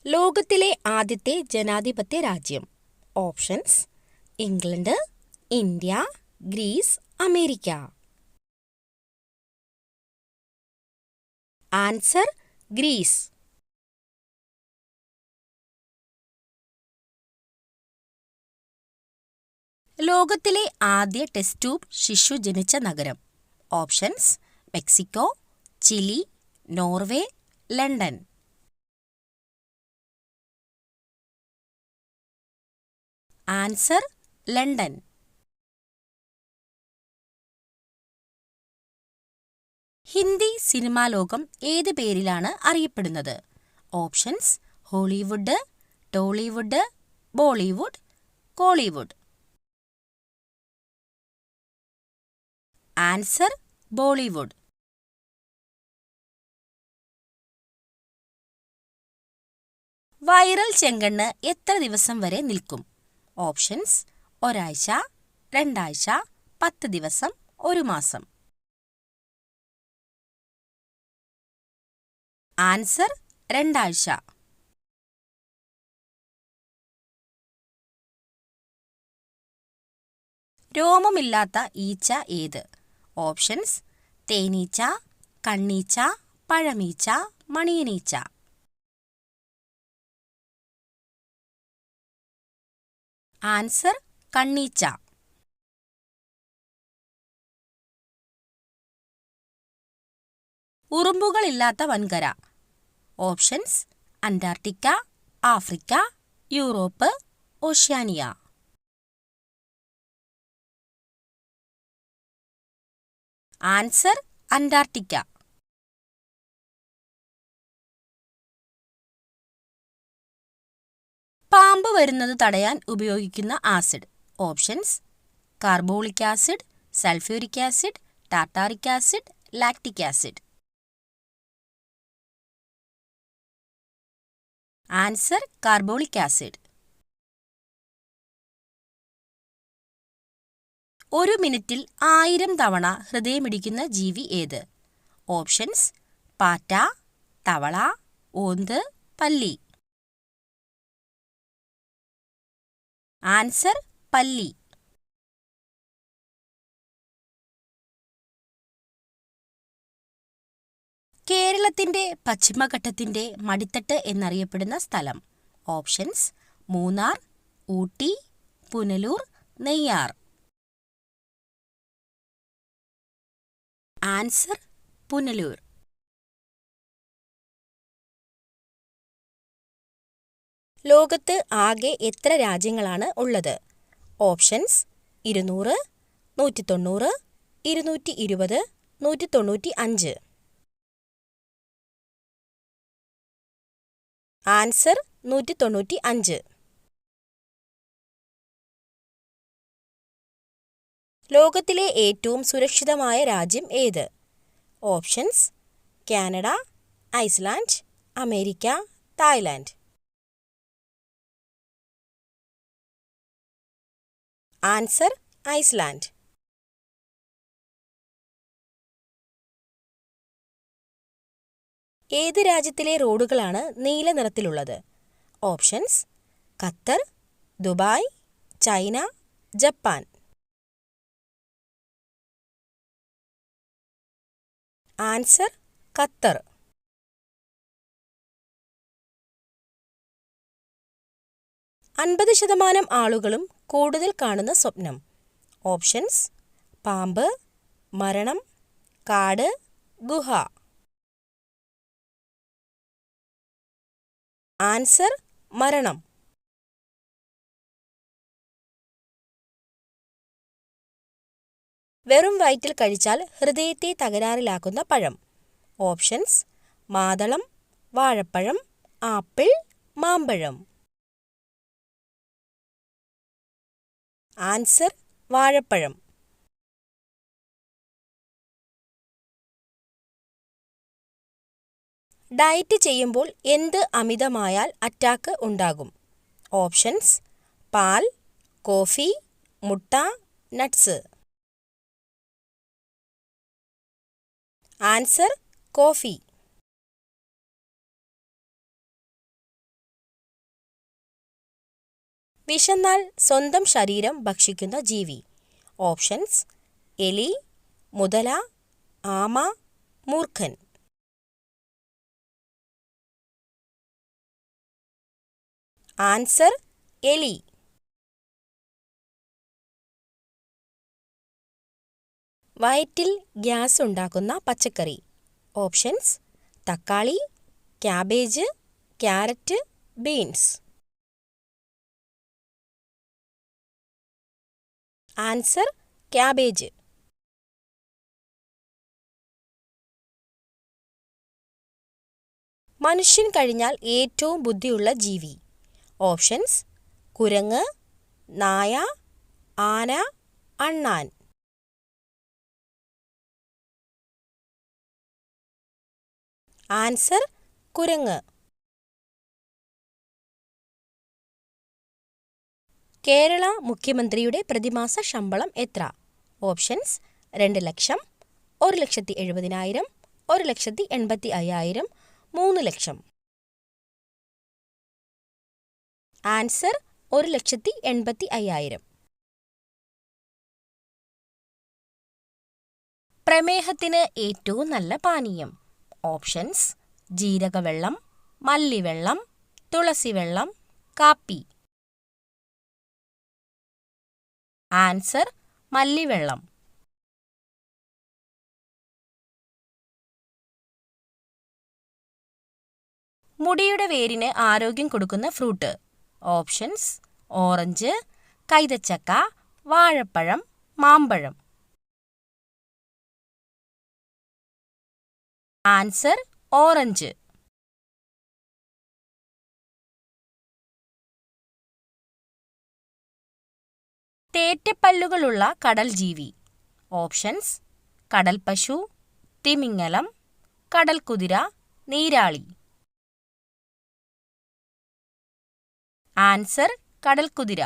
ലോകത്തിലെ ആദ്യത്തെ ജനാധിപത്യ രാജ്യം. Options: England, India, Greece, America. Answer: Greece. ലോകത്തിലെ ആദ്യ ടെസ്റ്റ് ട്യൂബ് ശിശു ജനിച്ച നഗരം. Options: Mexico, Chile, Norway, London. Answer: London. Hindi cinema ലോകം ഏത് പേരിലാണ് അറിയപ്പെടുന്നത്? Options: Hollywood, Tollywood, Bollywood, Kollywood. Answer: Bollywood. Viral ചെങ്കണ്ണ് എത്ര ദിവസം വരെ നിൽക്കും? ഓപ്ഷൻസ്: ഒരാഴ്ച, 2 ആഴ്ച, 10 ദിവസം, 1 മാസം. ആൻസർ: 2 ആഴ്ച. രോമമില്ലാത്ത ഈച്ച ഏത്? ഓപ്ഷൻസ്: തേനീച്ച, കണ്ണീച്ച, പഴമീച്ച, മണിയനീച്ച. ആൻസർ: കണ്ണീച്ച. ഉറുമ്പുകളില്ലാത്ത വൻകര. Options: Antarctica, Africa, Europe, Oceania. Answer: Antarctica. പാമ്പ് വരുന്നത് തടയാൻ ഉപയോഗിക്കുന്ന acid. Options: carbolic acid, sulphuric acid, tartaric acid, lactic acid. Answer: carbolic acid. 1 മിനിറ്റിൽ 1000 തവണ ഹൃദയമിടിക്കുന്ന ജീവി ഏത്? ഓപ്ഷൻസ്: പാറ്റ, തവള, ഓന്ത്, പല്ലി. ആൻസർ: പല്ലി. കേരളത്തിന്റെ പശ്ചിമഘട്ടത്തിന്റെ മടിത്തട്ട് എന്നറിയപ്പെടുന്ന സ്ഥലം. ഓപ്ഷൻസ്: മൂന്നാർ, ഊട്ടി, പുനലൂർ, നെയ്യാർ. ആൻസർ: പുനലൂർ. ലോകത്ത് ആകെ എത്ര രാജ്യങ്ങളാണ് ഉള്ളത്? ഓപ്ഷൻസ്: 200, 190, 220, 195. ആൻസർ: 195. ലോകത്തിലെ ഏറ്റവും സുരക്ഷിതമായ രാജ്യം ഏത്? Options: Canada, Iceland, America, Thailand. Answer: Iceland. ഏത് രാജ്യത്തിലെ റോഡുകളാണ് നീല നിറത്തിലുള്ളത്? Options: Qatar, Dubai, China, Japan. Answer: Qatar. %50 ആളുകളും കൂടുതൽ കാണുന്ന സ്വപ്നം. ഓപ്ഷൻസ്: പാമ്പ്, മരണം, കാട്, ഗുഹ. ആൻസർ: മരണം. വെറും വയറ്റിൽ കഴിച്ചാൽ ഹൃദയത്തെ തകരാറിലാക്കുന്ന പഴം. ഓപ്ഷൻസ്: മാതളം, വാഴപ്പഴം, ആപ്പിൾ, മാമ്പഴം. ആൻസർ: വാഴപ്പഴം. ഡയറ്റ് ചെയ്യുമ്പോൾ എന്ത് അമിതമായാൽ അറ്റാക്ക് ഉണ്ടാകും? ഓപ്ഷൻസ്: പാൽ, കോഫി, മുട്ട, നട്ട്സ്. Answer: coffee. വിശന്നാൽ സ്വന്തം ശരീരം ഭക്ഷിക്കുന്ന ജീവി. ഓപ്ഷൻസ്: എലി, മുതല, ആമ, മൂർഖൻ. ആൻസർ: എലി. വയറ്റിൽ ഗ്യാസ് ഉണ്ടാക്കുന്ന പച്ചക്കറി. ഓപ്ഷൻസ്: തക്കാളി, cabbage, carrot, beans. Answer: cabbage. മനുഷ്യൻ കഴിഞ്ഞാൽ ഏറ്റവും ബുദ്ധിയുള്ള ജീവി. ഓപ്ഷൻസ്: കുരങ്ങ്, നായ, ആന, അണ്ണാൻ. ആൻസർ: കുരങ്ങ്. കേരള മുഖ്യമന്ത്രിയുടെ പ്രതിമാസ ശമ്പളം എത്ര? ഓപ്ഷൻസ്: 2 ലക്ഷം, 1,70,000, 1,85,000, 3 ലക്ഷം. ആൻസർ: 1,85,000. പ്രമേഹത്തിന് ഏറ്റവും നല്ല പാനീയം. ഓപ്ഷൻസ്: ജീരകവെള്ളം, മല്ലിവെള്ളം, തുളസിവെള്ളം, കാപ്പി. ആൻസർ: മല്ലിവെള്ളം. മുടിയുടെ വേരിന് ആരോഗ്യം കൊടുക്കുന്ന ഫ്രൂട്ട്. ഓപ്ഷൻസ്: ഓറഞ്ച്, കൈതച്ചക്ക, വാഴപ്പഴം, മാമ്പഴം. Answer: orange. തേറ്റപ്പല്ലുകളുള്ള കടൽ ജീവി. ഓപ്ഷൻസ്: കടൽപ്പശു, തിമിംഗലം, കടൽക്കുതിര, നീരാളി. ആൻസർ: കടൽക്കുതിര.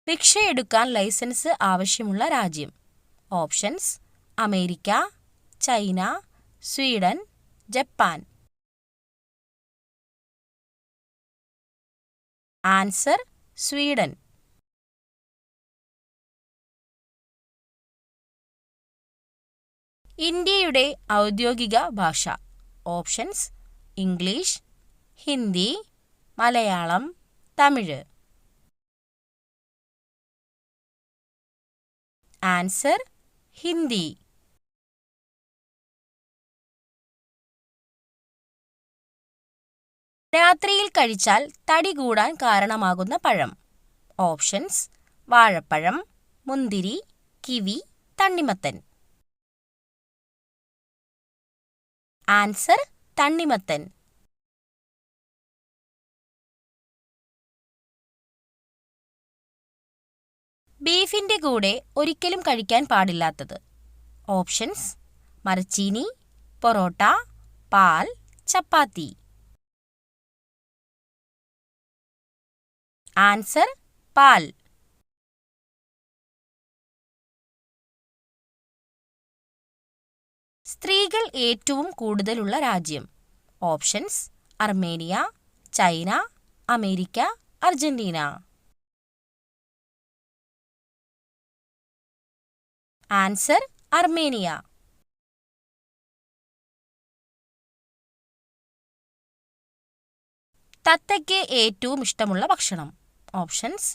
റിക്ഷയെടുക്കാൻ ലൈസൻസ് ആവശ്യമുള്ള രാജ്യം. Options: America, China, Sweden, Japan. Answer: Sweden. ഇന്ത്യയുടെ ഔദ്യോഗിക ഭാഷ. Options: English, Hindi, Malayalam, Tamil. Answer: Hindi. രാത്രിയിൽ കഴിച്ചാൽ തടി കൂടാൻ കാരണമാകുന്ന പഴം. ഓപ്ഷൻസ്: വാഴപ്പഴം, മുന്തിരി, കിവി, തണ്ണിമത്തൻ. ആൻസർ: തണ്ണിമത്തൻ. ബീഫിന്റെ കൂടെ ഒരിക്കലും കഴിക്കാൻ പാടില്ലാത്തത്. ഓപ്ഷൻസ്: മരച്ചീനി, പൊറോട്ട, പാൽ, ചപ്പാത്തി. ആൻസർ: പാൽ. സ്ത്രീകൾ ഏറ്റവും കൂടുതലുള്ള രാജ്യം. Options: Armenia, China, America, Argentina. Answer: Armenia. തത്തയ്ക്ക് ഏറ്റവും ഇഷ്ടമുള്ള ഭക്ഷണം. ഓപ്ഷൻസ്: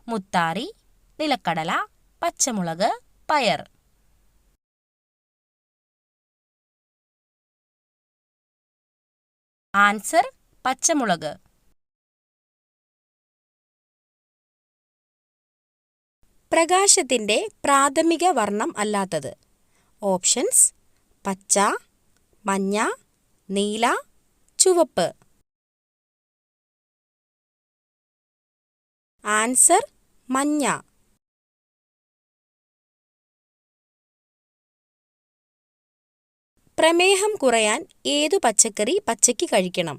മുത്താറി, നിലക്കടല, പച്ചമുളക്, പയർ. ആൻസർ: പച്ചമുളക്. പ്രകാശത്തിന്റെ പ്രാഥമിക വർണ്ണം അല്ലാത്തത്. ഓപ്ഷൻസ്: പച്ച, മഞ്ഞ, നീല, ചുവപ്പ്. ആൻസർ: മഞ്ഞ. പ്രമേഹം കുറയാൻ ഏതു പച്ചക്കറി പച്ചയ്ക്ക് കഴിക്കണം?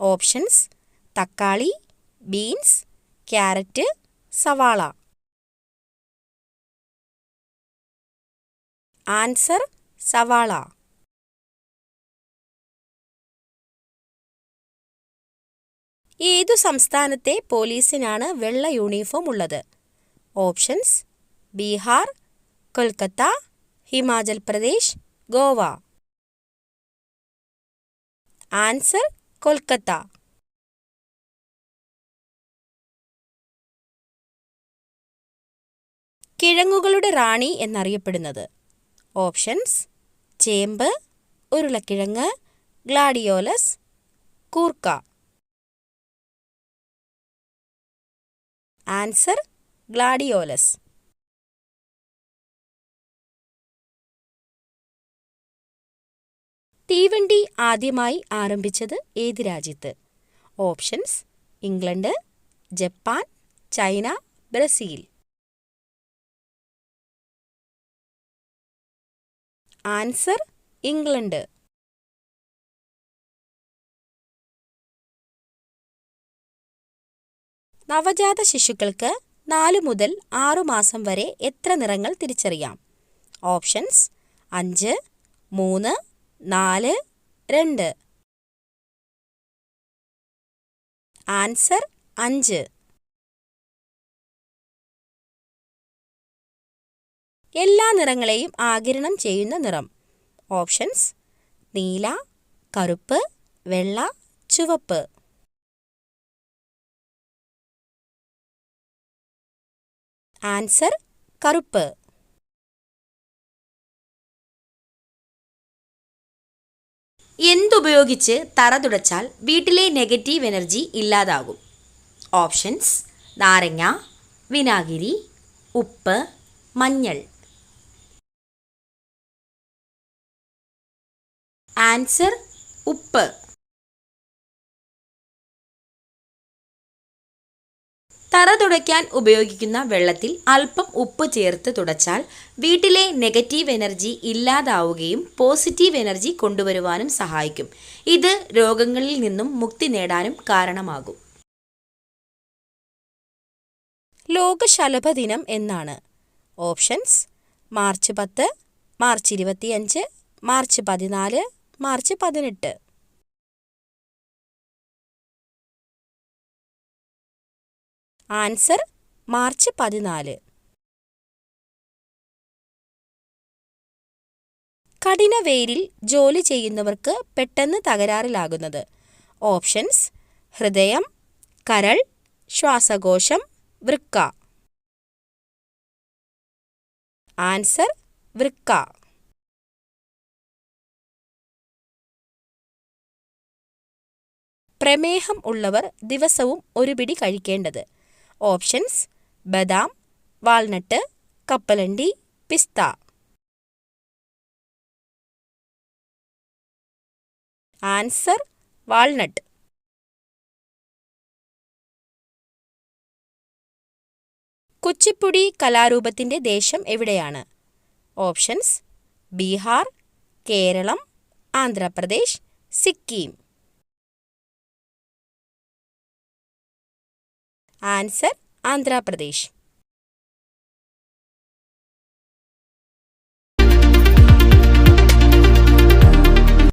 ഓപ്ഷൻസ്: തക്കാളി, ബീൻസ്, ക്യാരറ്റ്, സവാള. ആൻസർ: സവാള. ഏതു സംസ്ഥാനത്തെ പോലീസിനാണ് വെള്ള യൂണിഫോം ഉള്ളത്? ഓപ്ഷൻസ്: ബീഹാർ, കൊൽക്കത്ത, ഹിമാചൽ പ്രദേശ്, ഗോവ. ആൻസർ: കൊൽക്കത്ത. കിഴങ്ങുകളുടെ റാണി എന്നറിയപ്പെടുന്നത്? ഓപ്ഷൻസ്: ചേമ്പ്, ഉരുളക്കിഴങ്ങ്, ഗ്ലാഡിയോലസ്, കൂർക്ക. Answer: gladiolus. തീവണ്ടി ആദ്യമായി ആരംഭിച്ചത് ഏത് രാജ്യത്ത്? Options: England, Japan, China, Brazil. Answer: England. നവജാത ശിശുക്കൾക്ക് 4 മുതൽ 6 മാസം വരെ എത്ര നിറങ്ങൾ തിരിച്ചറിയാം? ഓപ്ഷൻസ്: 5, 3, 4, 2. ആൻസർ: 5. എല്ലാ നിറങ്ങളെയും ആഗിരണം ചെയ്യുന്ന നിറം? ഓപ്ഷൻസ്: നീല, കറുപ്പ്, വെള്ള, ചുവപ്പ്. ആൻസർ: കറുപ്പ്. എന്തുപയോഗിച്ച് തറ തുടച്ചാൽ വീട്ടിലെ നെഗറ്റീവ് എനർജി ഇല്ലാതാകും? ഓപ്ഷൻസ്: നാരങ്ങ, വിനാഗിരി, ഉപ്പ്, മഞ്ഞൾ. ആൻസർ: ഉപ്പ്. തറ തുടയ്ക്കാൻ ഉപയോഗിക്കുന്ന വെള്ളത്തിൽ അല്പം ഉപ്പ് ചേർത്ത് തുടച്ചാൽ വീട്ടിലെ നെഗറ്റീവ് എനർജി ഇല്ലാതാവുകയും പോസിറ്റീവ് എനർജി കൊണ്ടുവരുവാനും സഹായിക്കും. ഇത് രോഗങ്ങളിൽ നിന്നും മുക്തി നേടാനും കാരണമാകും. ലോക ശലഭ ദിനം എന്നാണ്? Options: March 10, March 25, March 14, March 18. Answer: March 14. കഠിന വെയിലിൽ ജോലി ചെയ്യുന്നവർക്ക് പെട്ടെന്ന് തകരാറിലാകുന്നത്? ഓപ്ഷൻസ്: ഹൃദയം, കരൾ, ശ്വാസകോശം, വൃക്ക. ആൻസർ: വൃക്ക. പ്രമേഹം ഉള്ളവർ ദിവസവും ഒരു പിടി കഴിക്കേണ്ടത്? ഓപ്ഷൻസ്: ബദാം, വാൾനട്ട്, കപ്പലണ്ടി, പിസ്ത. Answer: walnut. കുച്ചിപ്പുടി കലാരൂപത്തിന്റെ ദേശം എവിടെയാണ്? ഓപ്ഷൻസ്: ബീഹാർ, കേരളം, ആന്ധ്രാപ്രദേശ്, സിക്കിം. ആൻസർ: ആന്ധ്രാപ്രദേശ്.